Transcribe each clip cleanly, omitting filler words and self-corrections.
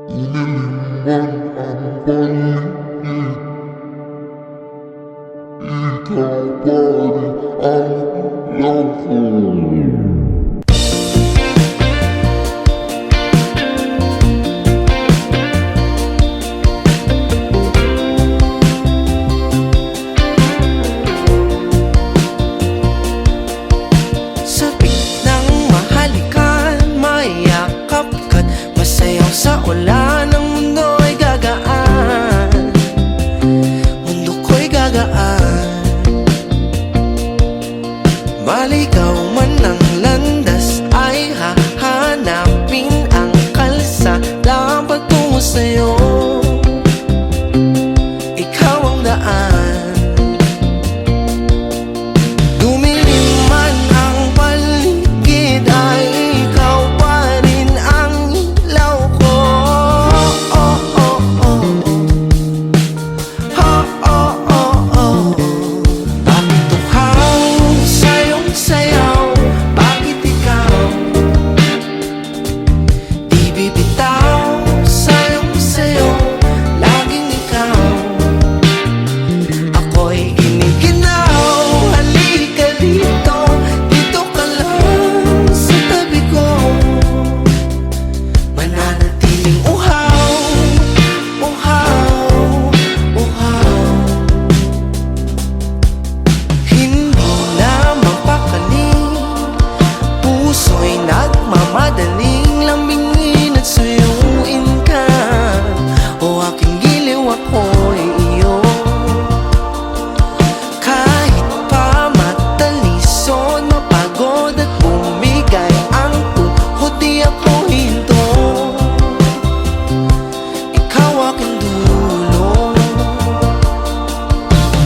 Inilimban ang paligid, ikaw pa rin ang ilaw ko. Sabik ng mahalikan, mayakap ka't masayaw sa ulan. Ang mundo ay gagaan, mundo ko'y gagaan. Maligaw man ang landas, ay hahanapin ang kalsada patungo sa'yo. Ikaw ang daan. Dumilim man ang paligid, ay ikaw pa rin ang ilaw ko. Oh, oh, oh, oh, oh, oh, oh. Bakit tuhaw sa iyong sayaw? Bakit ikaw di bibitaw sa iyong sayo? Laging ikaw. Ako'y giniginaw, halika dito, dito ka lang sa tabi ko. Mananatiling uhaw, uhaw, uhaw. Hindi na mapakaling, puso'y nagmamadaling lambingin at suyuin ka. O aking giliw, ako'y iyo. Kahit pa matalisod, mapagod at bumigay ang tuhod, di ako hinto. Ikaw aking dulo.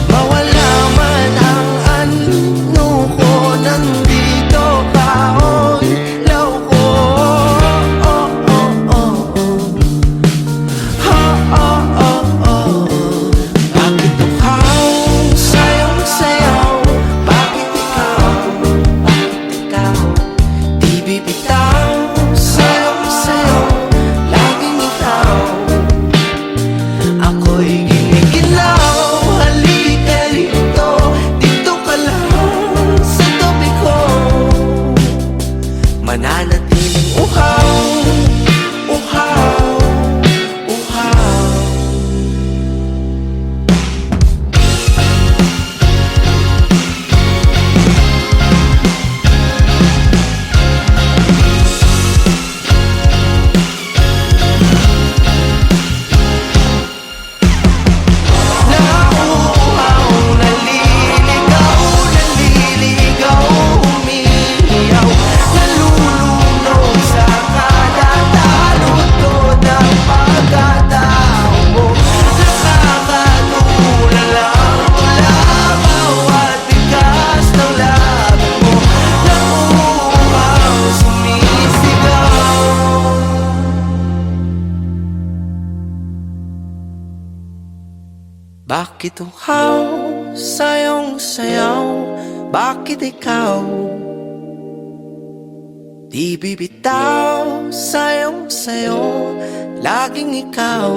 Mawala man ang ano ko, nandito ka, o ilaw ko. Oh, oh, oh, oh. Ha, oh, oh, oh. Bakit tuhaw sa iyong sayaw? Bakit ikaw di bibitaw sa iyong sayo? Laging ikaw. Ako'y giniginaw, halika rito, dito ka lang sa tabi ko. Mananatiling uhaw, uhaw, uhaw. Nauuhaw, naliligaw, naliligaw, umiiyaw, nalulunod sa kadatalutod ng pagkatao mo. Nakakatulala mula bawat bigas ng labi mo. Nauuhaw, sumisigaw. Bakit uhaw sa iyong sayaw? Bakit ikaw di bibitaw sa iyong sayo? Laging ikaw.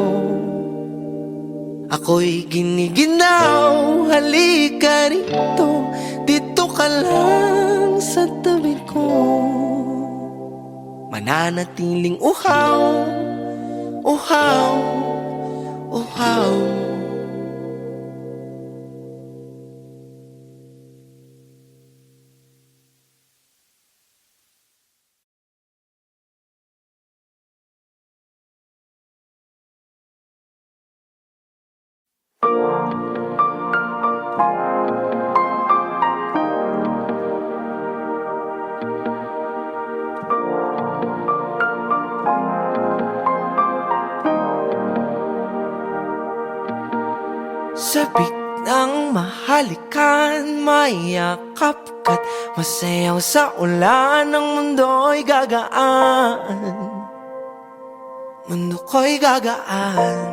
Ako'y giniginaw, halika rito, dito ka lang sa tabi ko. Mananatiling uhaw, uhaw, uhaw. Sabik ng mahalikan, mayakap ka't masayaw sa ulan. Ang mundo'y gagaan, mundo ko'y gagaan.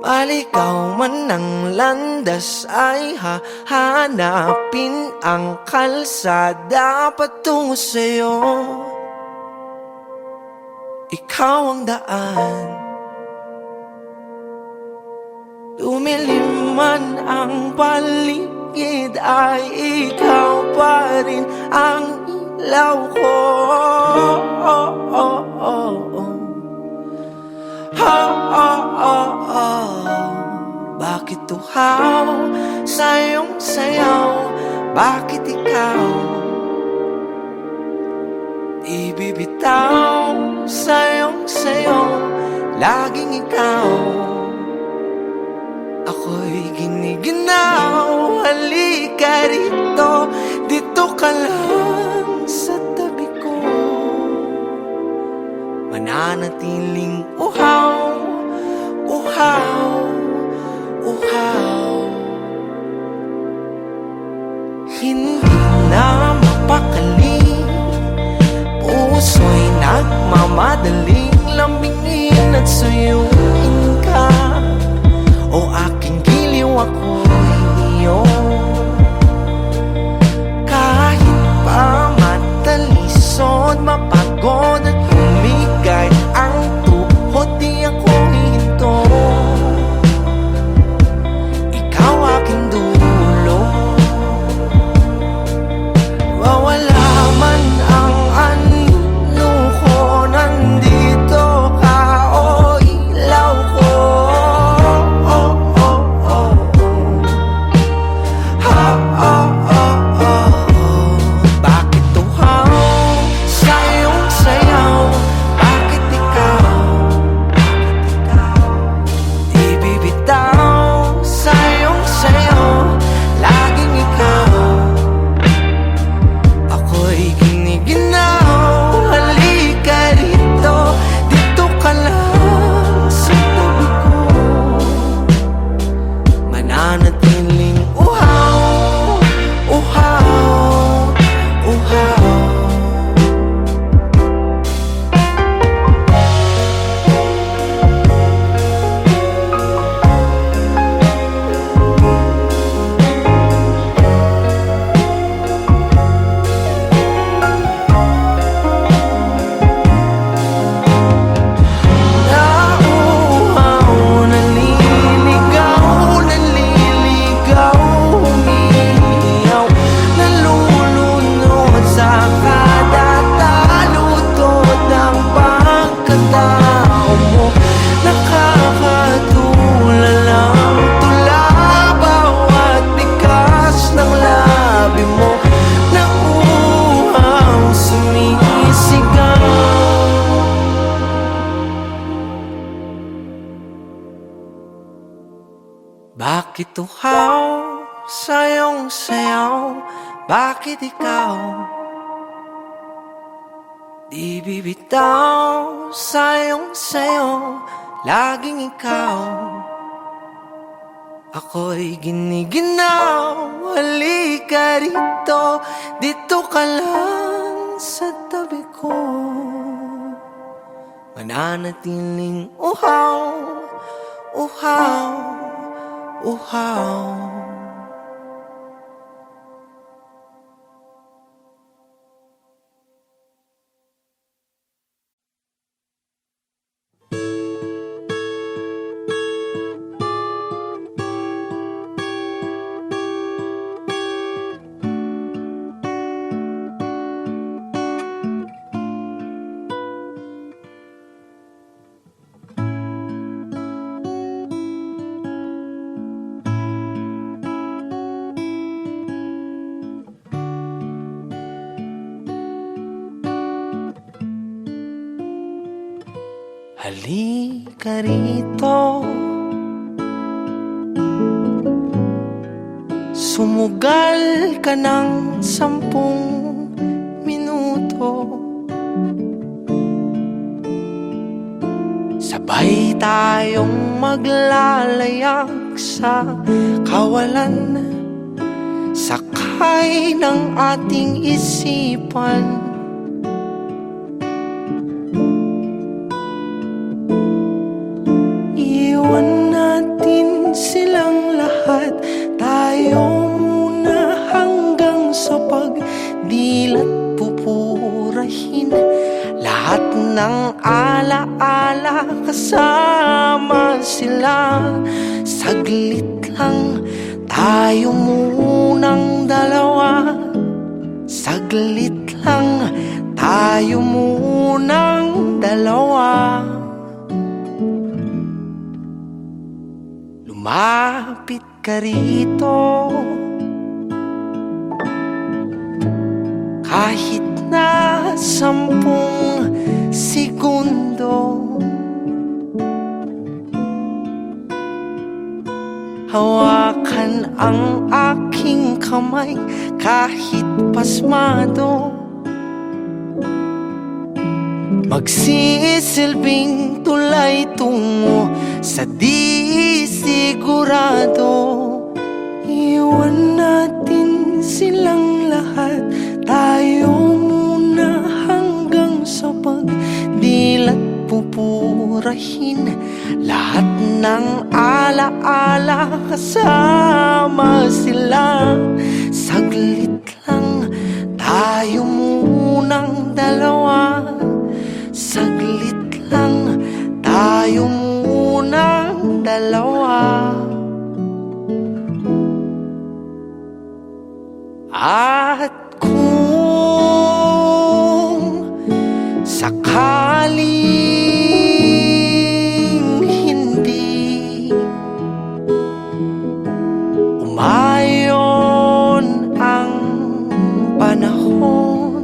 Maligaw man ang landas, ay hahanapin ang kalsada patungo sa'yo. ikaw ang daan. Lumilim man ang paligid, ay ikaw pa rin ang ilaw ko. Bakit tuhaw sa iyong sayaw? Bakit ikaw di bibitaw sa iyong sayaw? Laging ikaw, ako'y giniginaw. Halika rito, dito ka lang sa tabi ko. Mananatiling uhaw, uhaw, uhaw. Hindi na mapakali, puso'y nagmamadaling lambingin at suyuin ka. O aking giliw, ako'y iyo. Kahit pa matalisod, mapagod at humigay ang tuhod, di ako hihinto. Ikaw aking dulo. Wawala man ang anyo ko, nandito ka, o ilaw ko. Bakit tuhaw sa iyong sayaw? Bakit ikaw di bibitaw sa iyong sayaw? Laging ikaw, ako'y giniginaw. Halika rito, dito ka lang sa tabi ko. Mananatiling uhaw, uhaw, uhaw. Nauuhaw, naliligaw, naliligaw, umiiyaw, nalulunod sa kada taludtod ng pagkatao mo. Nakakatulalang tula bawat bigas ng labi mo. Nauuhaw, sumisigaw. Bakit tuhaw sa iyong sayaw? Bakit ikaw di bibitaw sa iyong sayaw? Laging ikaw, ako'y giniginaw. Halika rito, dito ka lang sa tabi ko. Mananatiling uhaw, uhaw, uhaw. Halika rito, sumugal ka ng 10 minuto. Sabay tayong maglalayag sa kawalan, sakay ng ating isipan. Iwan natin silang lahat, tayo muna hanggang sa pagdilat. Pupurahin lahat ng alaala kasama sila. Saglit lang tayo munang dalawa. Saglit lang tayo munang dalawa. Lumapit ka rito, kahit na 10 segundo. Hawakan ang aking kamay kahit pasmado. Magsisilbing tulay tungo sa di sigurado. Iwan natin silang lahat, tayo muna hanggang sa pagdilat. Pupurahin lahat ng alaala kasama sila. Saglit lang tayo munang dalawa. Saglit lang tayo munang dalawa. At kung sakaling hindi umayon ang panahon,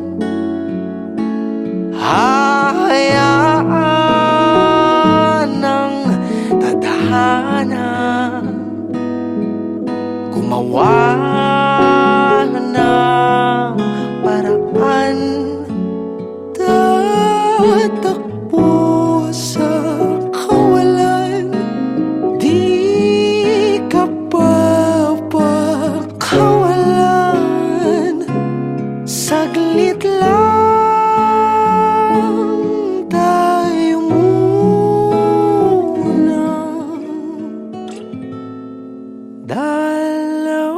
hahayaan ng tadhana gumawa ng paraan. Tatakbo sa kawalan, di ka papakawalan. Saglit lang tayo muna dalawa.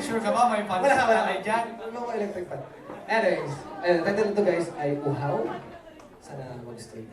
Sure ka ba? May fans Wala kayo dyan? Wala ko electric fan. Anyways, title nito guys ay Uhaw. Sana mag-stream.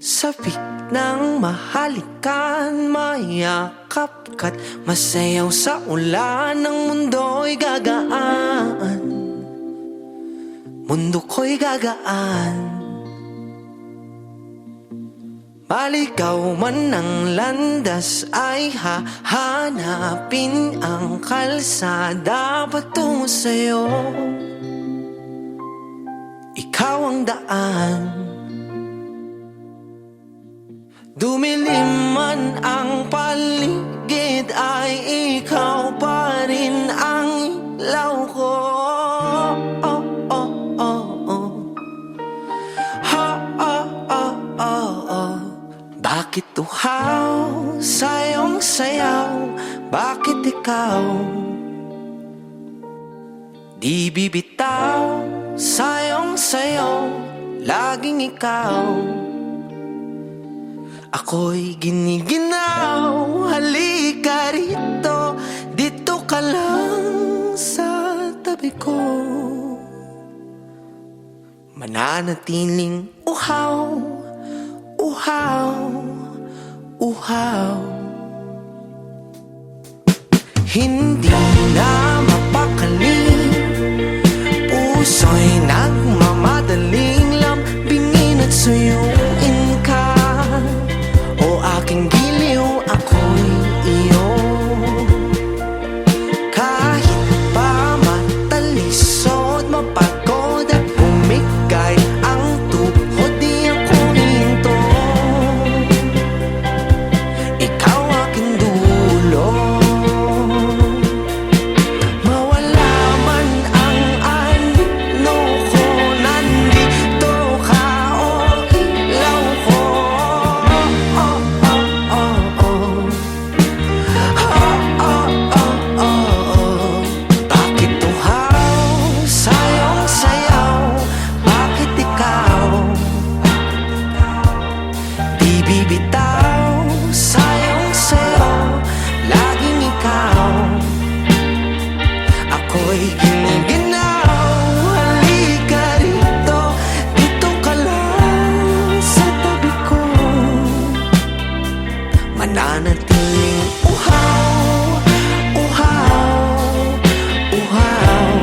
Sabik ng mahalikan, mayakap ka't masayaw sa ulan. Ng mundo'y gagaan, mundo ko'y gagaan. Maligaw man ng landas ay hahanapin ang kalsada patungo sa'yo. Ikaw ang daan. Dumilim man ang paligid ay ikaw pa rin ang ilaw ko. Oh, oh, oh, oh. Ha, oh, oh, oh, oh. Bakit uhaw sa iyong sayaw? Bakit ikaw di bibitaw sa iyong sayaw? Laging ikaw. Ako'y giniginaw, halika rito, dito ka lang sa tabi ko. Mananatiling uhaw, uhaw, uhaw. Hindi na mapakali, puso'y nagmamadaling lambingin at suyuin ka. O aking giliw, ako'y iyo. Kahit pa matalisod, mapagod at bumigay ang tuhod, di ako hinto. Ikaw aking mananatiling uhaw, uhaw, uhaw.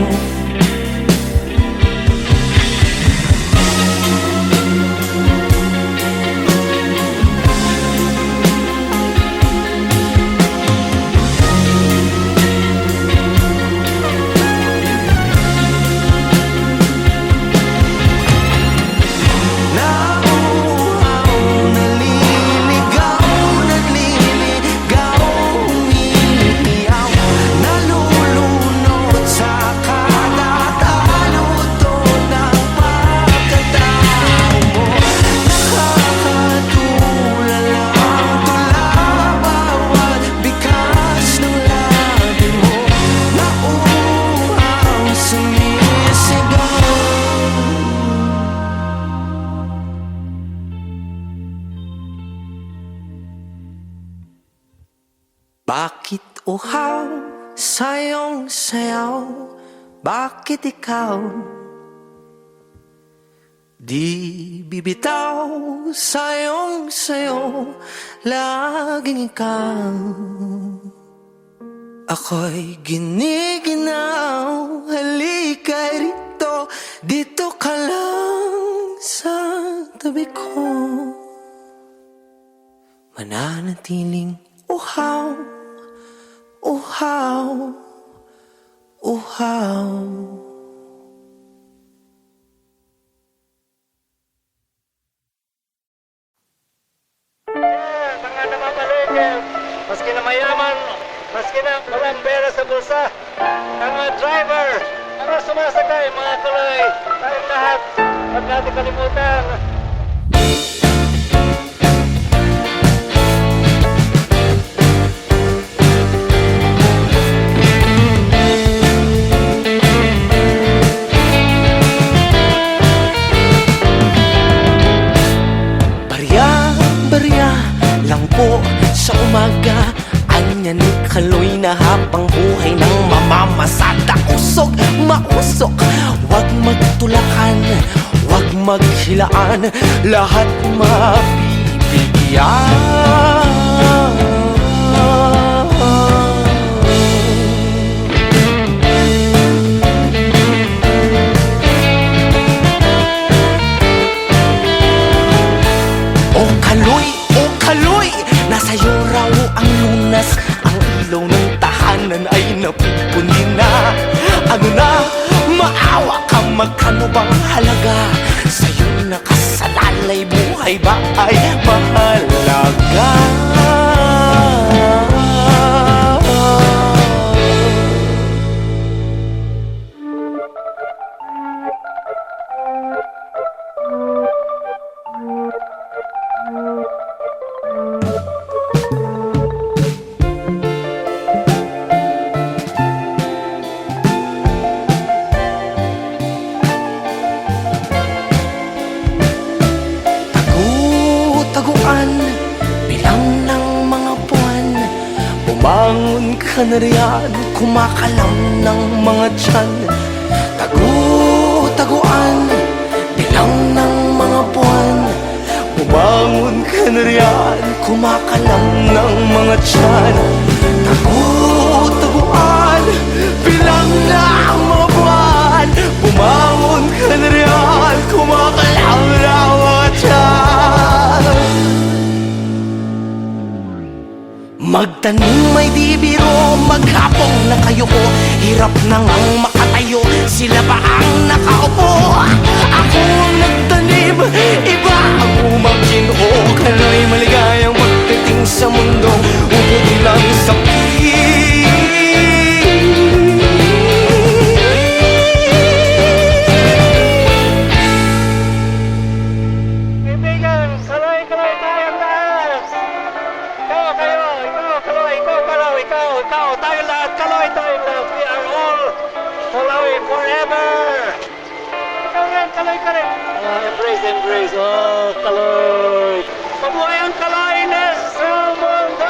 Bakit uhaw sa iyong sayaw? Bakit ikaw di bibitaw sa iyong sayo? Laging ikaw ako'y giniginaw. Halika rito, dito ka lang sa tabi ko. Mananatiling uhaw, uhaw, uhaw. Mga namamaligid, maski na mayaman, maski na walang pera sa bulsa, mga driver, mga sumasakay, mga tuloy, tayong lahat, huwag natin kalimutan. Barya lang po sa umaga, anya ni Kaloy na habang buhay ng mamamasada. Usok, mausok, wag magtulakan, wag maghilaan, lahat mabibigyan. Kaloy, nasa iyo raw ang lunas. Ang ilaw ng tahanan ay napupundi na. Ano na, maawa ka, magkano bang halaga? Sa'yo nakasalalay, buhay ba ay mahalaga? Bilang ng mga buwan, bumangon ka na riyan, kumakalam ng mga tiyan. Tagu-taguan, bilang ng mga buwan, bumangon ka na riyan, kumakalam ng mga tiyan. Tagu-taguan, bilang ng mga buwan, bumangon ka na riyan, kumakalam ng mga tiyan. Magtanim may di biro, maghapong na kayo ko. Hirap na ngang makatayo, sila pa ang nakaupo. Ako ang nagtanim, iba ang umaginoo. Kaloy maligayang magdating sa mundong ubod lang sa Kaibigan, kaloy tayong lahat. Ikaw, tayong lahat, tayong lahat. We are all Kaloy forever. Ikaw rin, kaloy ka rin. Embrace, oh, Kaloy. Mabuhay ang Kaloy-ness sa mundo.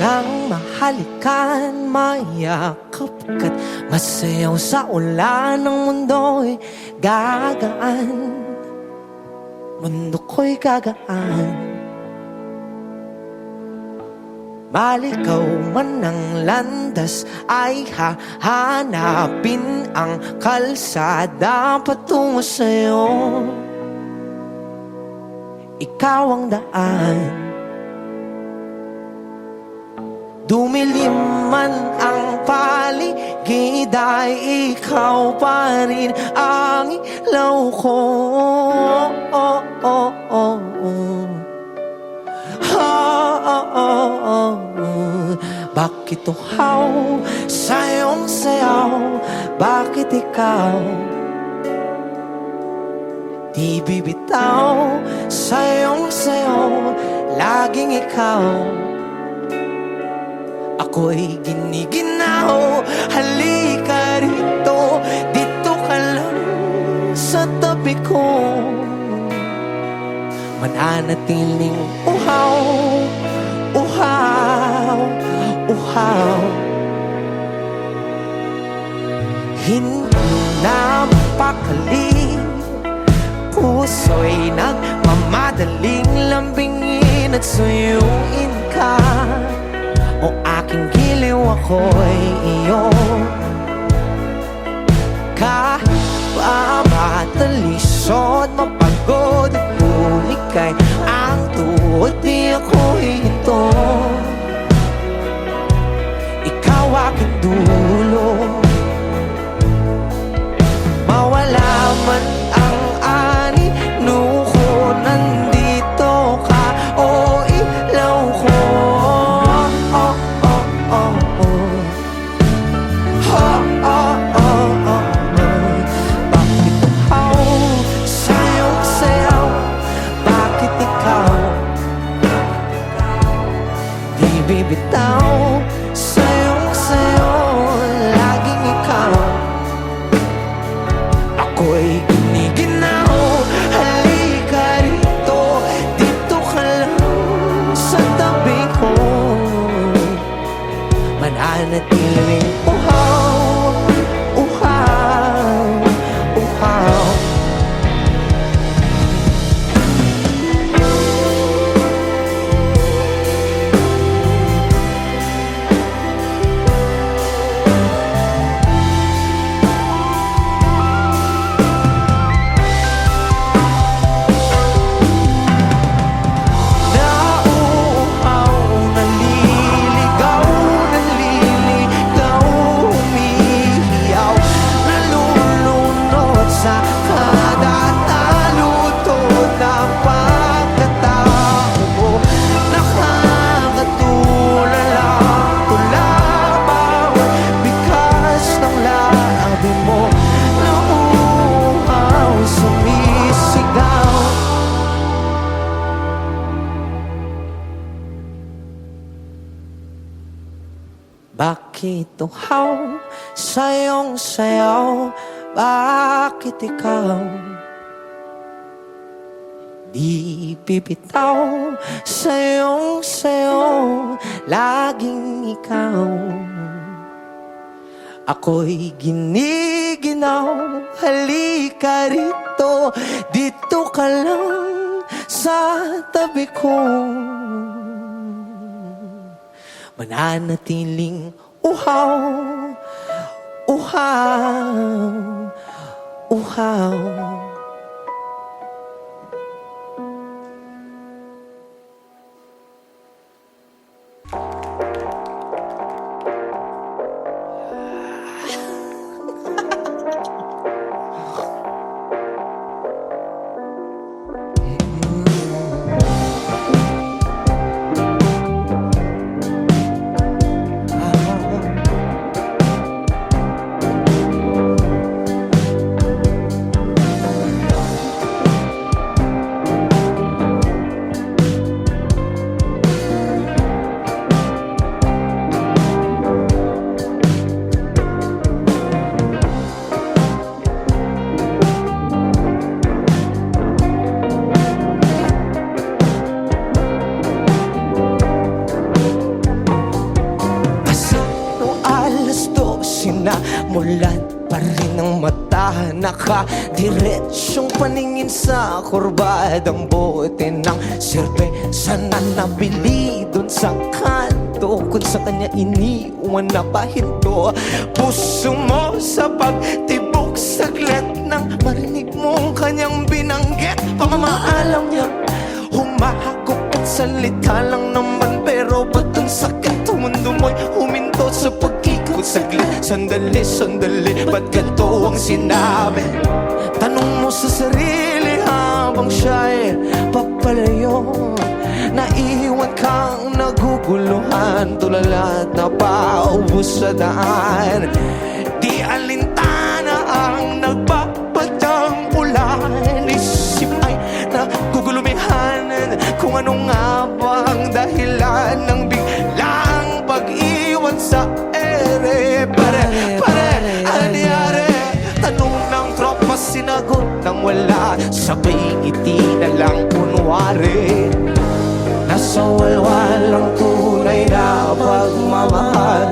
Nang mahalikan, mayakap ka't masayaw sa ulan ng mundo'y gagaan. Mundo ko'y gagaan. Malikaw man ang landas ay hahanapin ang kalsada patungo sa'yo. Ikaw ang daan. Dumilim man ang paligid ay ikaw pa rin ang ilaw ko. Bakit uhaw sa iyong sayaw? Bakit ikaw di bibitaw sa iyong sayaw? Laging ikaw. Ako'y giniginaw, halika rito, dito ka lang sa tabi ko. Mananatiling uhaw, uhaw, uhaw. Hindi na mapakali, puso'y nagmamadaling lambingin at suyuin ka. O aking giliw, ako'y iyo. Kahit matalisod, mapagod at bulikay ang tuhod, di ako'y ito. Ikaw aking dulo. Mawala man ang ani, nuko, nandito ka, o ilaw ko. Bibitaw sa iyong sayo, laging ikaw. Ako'y giniginaw, halika rito, dito ka lang sa tabi ko. Mananatiling uhaw, uhaw, uhaw. Bakit uhaw sa iyong sayaw? Bakit ikaw di bibitaw sa iyong sayaw? Laging ikaw. Ako'y giniginaw, halika rito, dito ka lang sa tabi ko. Mananatiling uhaw, uhaw, uhaw. nakadiretsyong paningin sa kurbadang bote ng serbesa na nabili dun sa kanto, kung sa kanya iniwan na pahinto. Puso mo sa pagtibok saglit nang marinig mong kanyang binanggit. Pamamaalam niya humahagok at salita lang naman, pero ba't ang sakit ang mundo mo'y huminto sa pag-ikot saglit? Sandali, sandali, ba't ganito ang sinabi? Tanong mo sa sarili habang siya'y papalayo. Naiwan kang naguguluhan, tulala at napaubos sa daan. Di alintana ang nagpapadang ulan, isip ay nagugulumihan kung ano nga ba ang dahilan ng biglang pag-iwan sa ere. Pare, anyari? Tanong ng tropa, sinagot nang wala, sabay ngiti na lang kunwari. Nasa walwalang tunay na pagmamahal,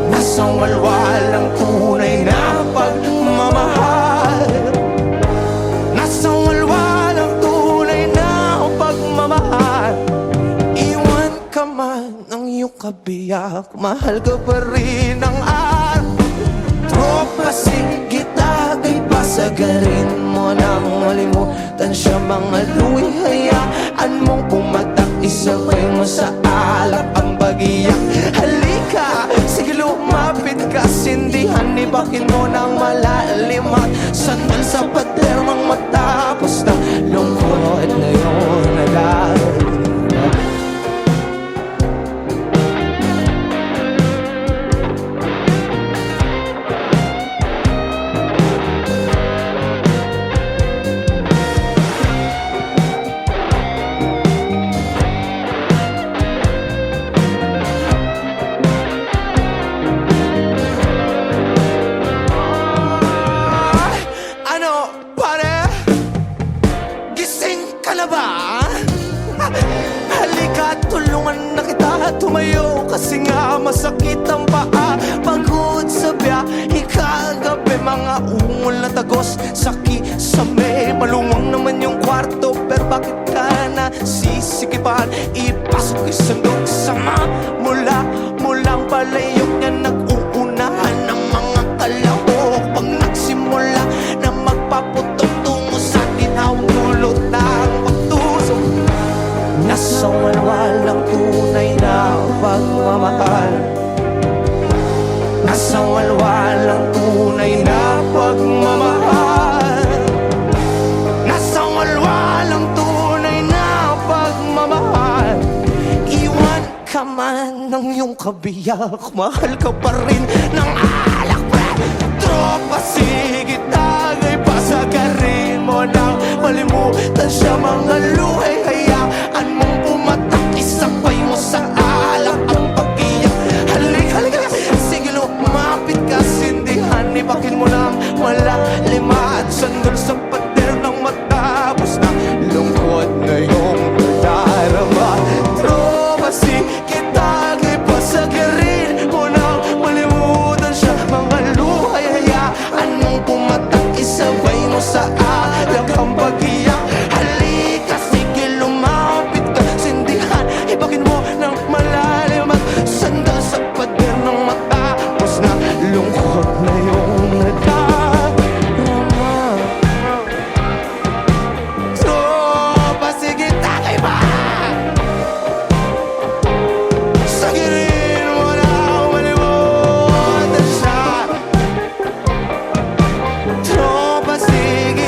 nasa walwalang tunay na pagmamahal, nasa walwalang tunay na pagmamahal. Iwan ka man ng iyong kabiyak, mahal ka pa rin ng araw. Tropa, sige tagay, pasagarin mo nang malimutan siya. Mga luwi, hayaan mong pumatak, isabay mo sa alak ang bagiyak. Halika, sige lumapit ka, sindihan, ibakin mo ng malalim at sandal sa pader ng matapos na lungkot na yun nalalim. Halika, tulungan na kita tumayo, kasi nga masakit ang paa. Pagod sa biyahe kagabi, mga ungol na tagos sa kisame. Maluwang naman yung kwarto, pero bakit ka na sisikipan? Ipasok isandok sama mulang palayok niya, nag-uunahan ng mga kalahok. Pag nagsimula na magpaputok tungo sa ginawang dulot ng pagtusok, nasa walwalang tunay na pagmamahal, nasa walwalang tunay na pagmamahal, nasa walwalang tunay na pagmamahal. Iwan ka man ng iyong kabiyak, mahal ka pa rin ng alak. Tropa, sige tagay, pasagarin mo nang malimutan siya. Mga luhay, hayaan mong pumatak, isabay mo sa alak ang pag-iyak. Halika, sige lumapit ka, sindihan, ibakin mo ng malalim at sandal sa pader ng matapos na lungkot na iyong darama. Tropa, sige tagay, pasagarin mo nang malimutan siya. Mga luhay, hayaan mong pumatak, isabay mo sa alak ang pag-iyak. Halika, sige lumapit ka, sindihan, ibakin mo ng malalim at sandal sa pader ng matapos na lungkot na iyong nadarama. Tropa, sige tagay ba? Sagirin mo na malimutan siya. Tropa, sige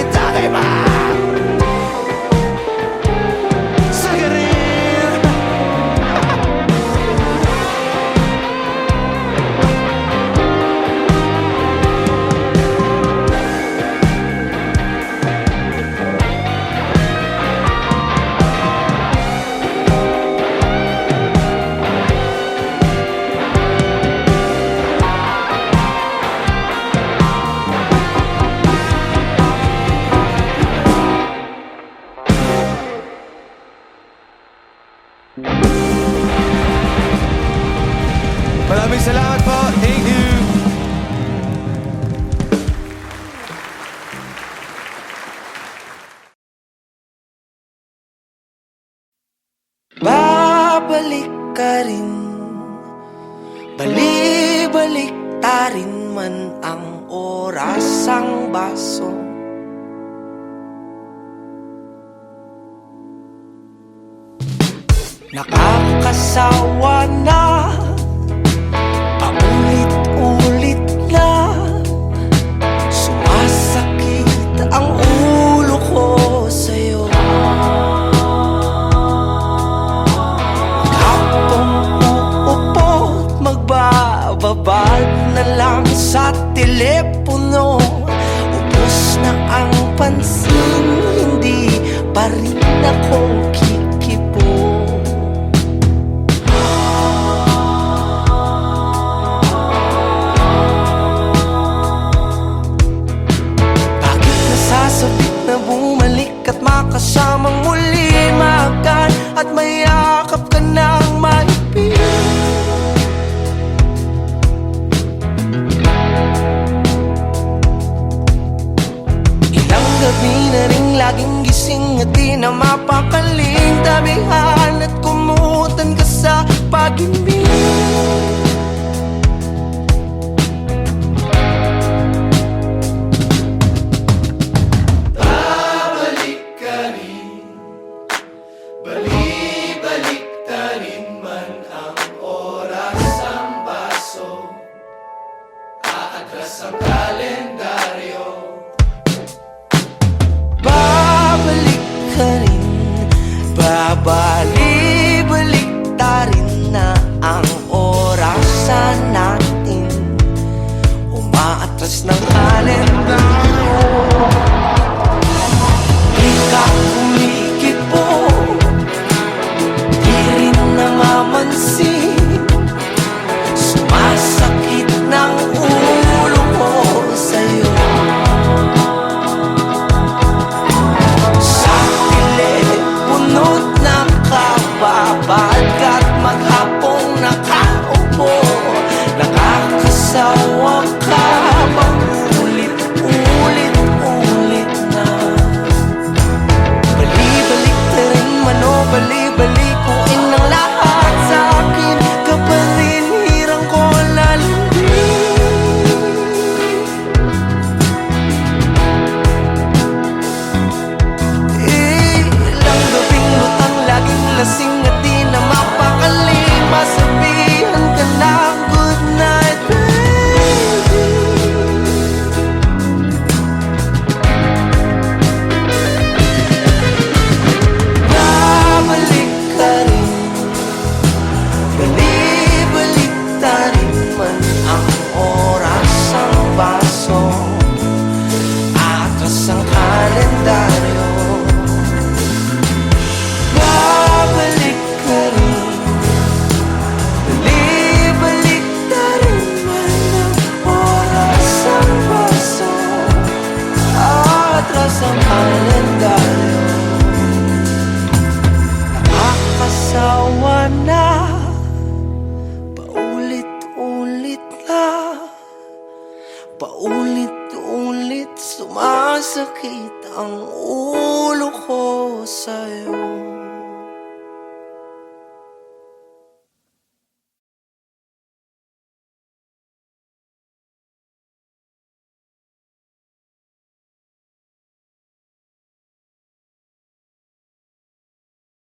Babalik ka rin, bali-balik ta rin man ang oras ang baso. Nakakasawa na, paulit-ulit na, sumasakit ang ulo ko sa'yo. Kapag uupo't magbababad na lang sa telepono, ubos na ang pansin, hindi pa rin ako kikipo. Sabik na bumalik at makasamang muli, makan at mayakap ka ng mahigpit. Ilang gabi na rin laging gising at di na mapakaling, damihan at kumutan ka sa pag-ibig. Babalik ka rin, babali-balik ta rin na ang orasan natin. Umaatras ng kalendaryo, di ka kumikipo, di rin namamansin, sumasakit ng ulo ko sa'yo. Nakababad ka't maghapong nakaupo, nakakasawa ka bang ulit-ulit na. Bali-balik na rin man o bali-balikuin ang lahat sa akin, ka pa rin hirang ko lalambing. Ilang gabing lutang laging lasing at di na mapakali, masabihan ka na good night, baby. Babalik ka rin, bali-balik ta rin man ang oras ang baso, atras ang kalendaryo. Babalik ka rin, bali-balik ta rin man ang oras ang baso, atras ang kalendaryo. Nakakasawa na, paulit-ulit na, paulit-ulit sumasakit ang ulo ko sa'yo.